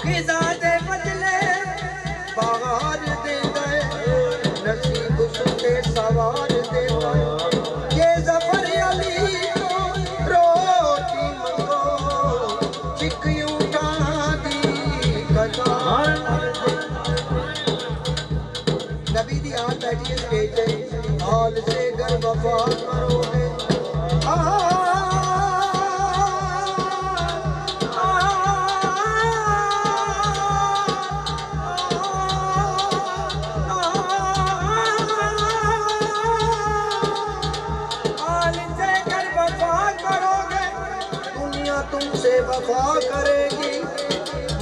خزاں دے بدلے بہار دے گئے نصیب ستے سوار دے گئے یہ ظفر علی کو روٹی منگو چکیوں دی قطار نبی دی آل بیٹھی ہے سٹیج ہے آل سے گر وفا کرو گے تم سے وفا کرے گی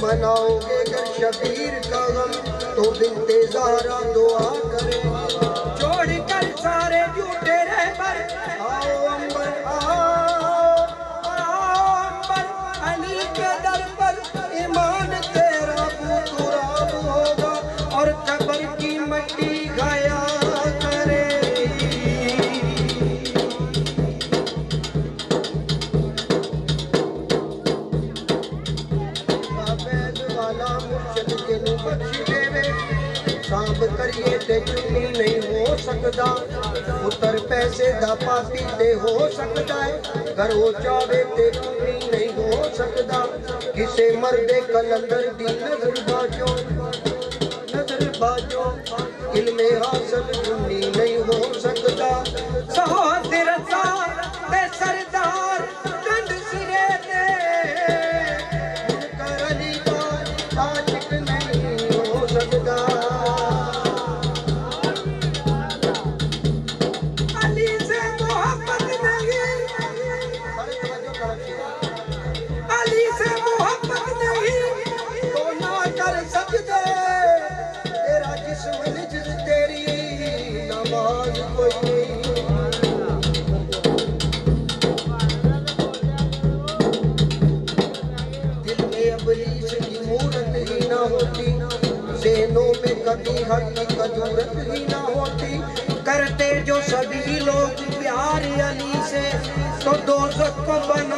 مناؤ گے گر شبیر کا غم تو بنت زہرا دعا کرے گی چھوڑ کر سارے جھوٹے رہبر آؤ امبر آؤ امبر علی کے در پر ایمان تیرا تراب ہوگا اور قبر کی مٹی گایا کرے سانب کریے تے چنی نہیں ہو سکتا پتر پیسے دا پاپی تے ہو سکتا ہے گر ہو چاہے تے چنی نہیں ہو سکتا کسے مرد کلندر دی نظر باجو علم حاصل چنی نہیں ہو سکتا سہاد رضا تے سردار کنڈ سرے دے منکر علی بار عاشق نہیں ہو سکتا ذہنوں میں کبھی حق کی قدورت ہی نہ ہوتی کرتے جو سبھی لوگ پیار علی سے تو دوزخ کو بنا